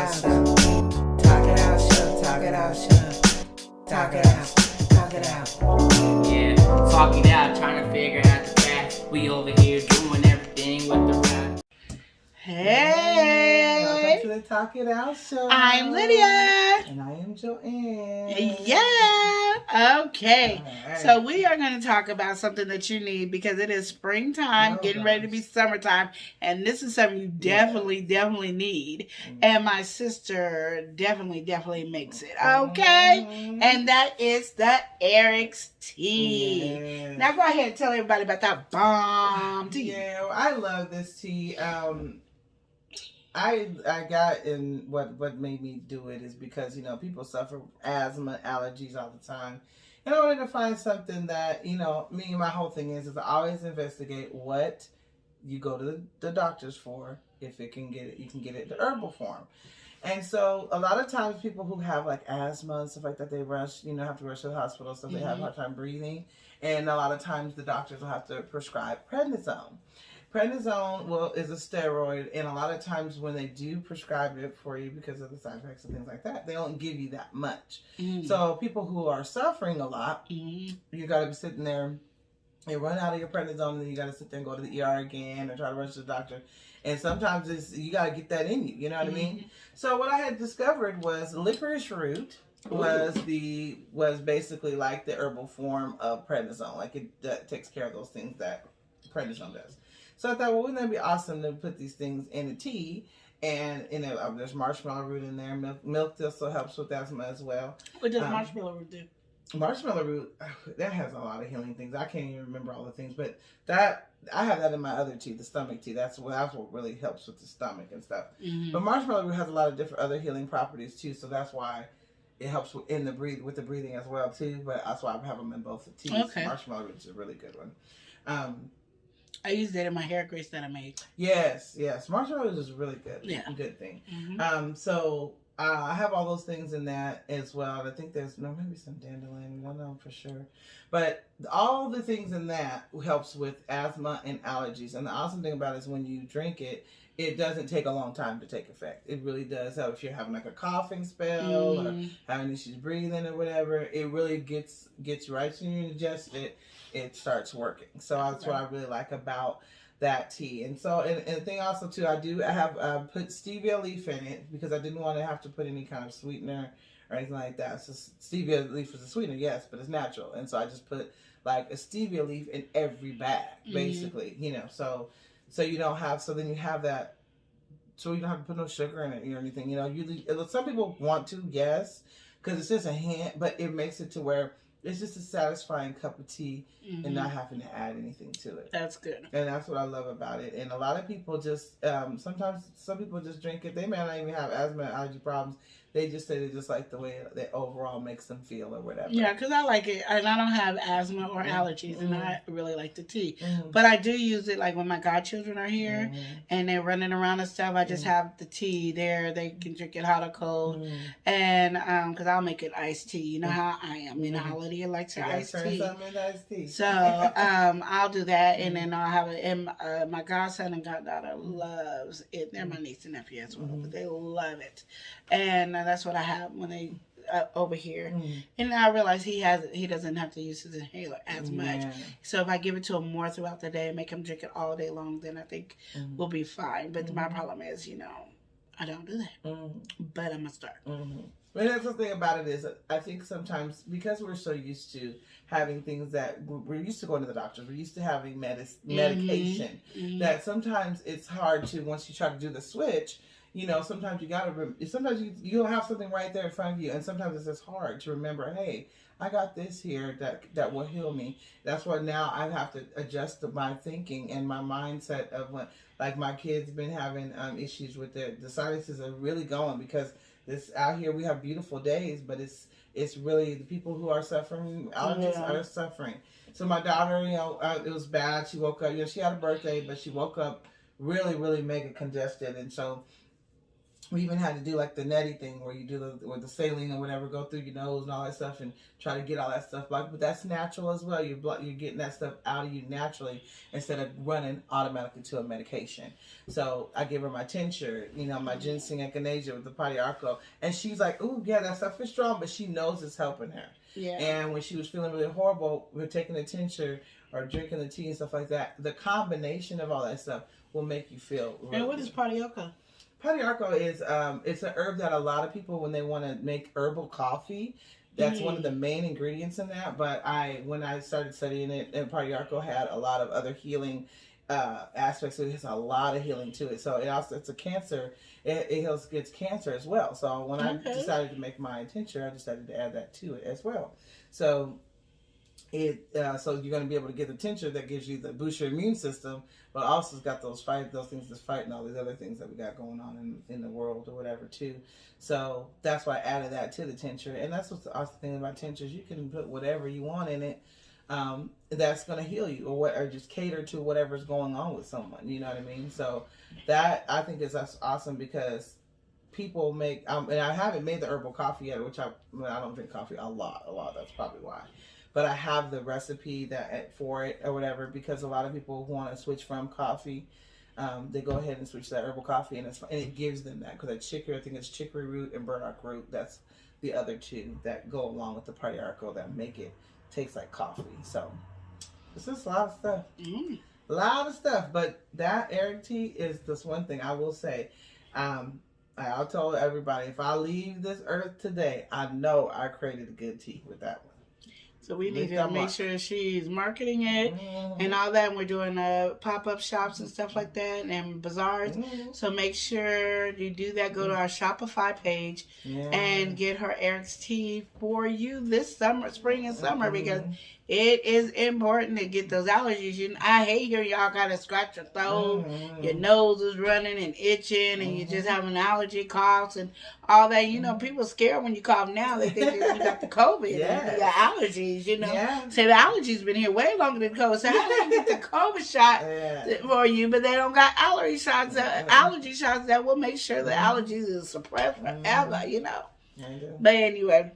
out. Talk it out, show. Talk it out, show. Talk it out. Talk it out. Yeah, talk it out, trying to figure out the path. We over here doing everything with the rap. Hey! Welcome to the Talk It Out Show. I'm Lydia. And I am Joanne. Yeah. Okay. All right. So we are going to talk about something that you need because it is springtime, getting ready to be summertime, and this is something you definitely need. And my sister definitely makes it. Okay. And that is the Eric's tea. Yes. Now go ahead and tell everybody about that bomb tea. Yeah, well, I love this tea. I got in what made me do it is because, you know, people suffer asthma, allergies all the time. And I wanted to find something that, you know, my whole thing is I always investigate what you go to the doctors for. If it can get it, you can get it in herbal form. And so a lot of times people who have like asthma and stuff like that, they have to rush to the hospital, so they have a hard time breathing. And a lot of times the doctors will have to prescribe prednisone. Prednisone, is a steroid, and a lot of times when they do prescribe it for you because of the side effects and things like that, they don't give you that much. So people who are suffering a lot, you got to be sitting there, you run out of your prednisone, and then you got to sit there and go to the ER again or try to rush to the doctor. And sometimes you got to get that in you, you know what I mean? So what I had discovered was licorice root was basically like the herbal form of prednisone. Like it takes care of those things that prednisone does. So I thought, well, wouldn't that be awesome to put these things in a tea? And there's marshmallow root in there. Milk thistle helps with asthma as well. What does marshmallow root do? Marshmallow root, that has a lot of healing things. I can't even remember all the things, but that I have that in my other tea, the stomach tea. That's what really helps with the stomach and stuff. But marshmallow root has a lot of different other healing properties too, so that's why it helps with the breathing as well too. But that's why I have them in both the teas. Okay. Marshmallow root is a really good one. I used that in my hair grease that I made. Yes. Marshmallow is a really good thing. So I have all those things in that as well. And I think there's maybe some dandelion. I don't know for sure. But all the things in that helps with asthma and allergies. And the awesome thing about it is when you drink it, it doesn't take a long time to take effect. It really does help if you're having like a coughing spell or having issues breathing or whatever. It really gets right as soon as you ingest it. It starts working. So that's what I really like about that tea. And so, and the thing also too, I have put stevia leaf in it because I didn't want to have to put any kind of sweetener or anything like that. So stevia leaf is a sweetener, yes, but it's natural. And so I just put like a stevia leaf in every bag, basically, you know, so you don't have, so then you have that, so you don't have to put no sugar in it or anything, you know. Some people want to, yes, because it's just a hint, but it makes it to where it's just a satisfying cup of tea and not having to add anything to it. That's good. And that's what I love about it. And a lot of people just, sometimes some people just drink it. They may not even have asthma and allergy problems. They just say they just like the way that overall makes them feel or whatever. Yeah, because I like it. And I don't have asthma or allergies, and I really like the tea. But I do use it like when my godchildren are here and they're running around and stuff. I just have the tea there. They can drink it hot or cold. And because I'll make it iced tea. You know how I am. You know how Lydia likes her iced tea. So I'll do that, and then I'll have it. And my godson and goddaughter loves it. They're my niece and nephew as well, but they love it. And that's what I have when they over here. And I realize he doesn't have to use his inhaler as much. So if I give it to him more throughout the day and make him drink it all day long, then I think we'll be fine. But my problem is, you know, I don't do that. But I'm gonna start. But that's the thing about it is, I think sometimes because we're so used to having things that we're used to going to the doctors, we're used to having medication, that sometimes it's hard to, once you try to do the switch, you know, sometimes you don't have something right there in front of you, and sometimes it's just hard to remember, hey, I got this here that will heal me. That's why now I have to adjust my thinking and my mindset of when, like my kids been having issues with the sinuses are really going because this out here we have beautiful days, but it's really the people who are suffering allergies are suffering. So my daughter, you know, it was bad. She woke up, you know, she had a birthday, but she woke up really, really mega congested, and so we even had to do like the neti thing where you do the saline or whatever, go through your nose and all that stuff and try to get all that stuff blocked. But that's natural as well. You're getting that stuff out of you naturally instead of running automatically to a medication. So I give her my tincture, my ginseng echinacea with the Padiarco. And she's like, ooh, yeah, that stuff is strong, but she knows it's helping her. Yeah. And when she was feeling really horrible, we're taking the tincture or drinking the tea and stuff like that. The combination of all that stuff will make you feel really And what is Padiarco? Padiarco is it's an herb that a lot of people, when they want to make herbal coffee, that's one of the main ingredients in that. But when I started studying it, and Padiarco had a lot of other healing aspects. So it has a lot of healing to it. So it's a cancer. It heals against cancer as well. So when I decided to make my tincture, I decided to add that to it as well. So so you're going to be able to get the tincture that gives you the boost your immune system, but also it's got those things that's fighting all these other things that we got going on in the world or whatever too. So that's why I added that to the tincture. And that's what's the awesome thing about tinctures. You can put whatever you want in it that's going to heal you or just cater to whatever's going on with someone. You know what I mean? So that I think is awesome because people make, and I haven't made the herbal coffee yet, which I don't drink coffee a lot. That's probably why. But I have the recipe for it or whatever because a lot of people want to switch from coffee. They go ahead and switch to that herbal coffee, and it gives them that because I think it's chicory root and burdock root. That's the other two that go along with the Padiarco that make it taste like coffee. So it's just a lot of stuff. A lot of stuff. But that Eric tea is this one thing I will say. I'll tell everybody, if I leave this earth today, I know I created a good tea with that one. So we need to make sure she's marketing it and all that. And we're doing pop-up shops and stuff like that and bazaars. So make sure you do that. Go to our Shopify page and get her Eric's tea for you this spring and summer, because it is important to get those allergies. I hate hearing y'all gotta scratch your throat, your nose is running and itching, and you just having allergy coughs and all that. People scared when you cough now. They think you got the COVID and you got allergies. Say the allergies been here way longer than COVID. So how do they get the COVID shot for you, but they don't got allergy shots that will make sure the allergies is suppressed forever. But anyway.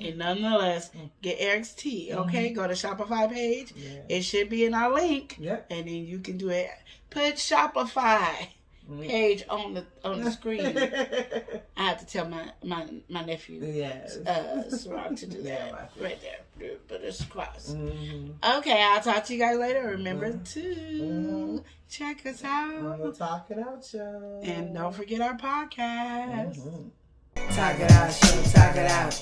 And nonetheless, get Eric's tea, okay? Go to Shopify page. It should be in our link. And then you can do it. Put Shopify page on the screen. I have to tell my nephew Sarah to do that right there. But it's across. Okay, I'll talk to you guys later. Remember to check us out on the Talk It Out Show. And don't forget our podcast. Talk it out, show, talk it out.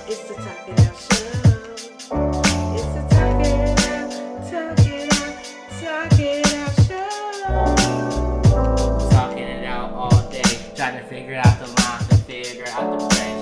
It's the Talk It Out Show. It's the Talk It Out Show. Talking it out all day, trying to figure out the line, to figure out the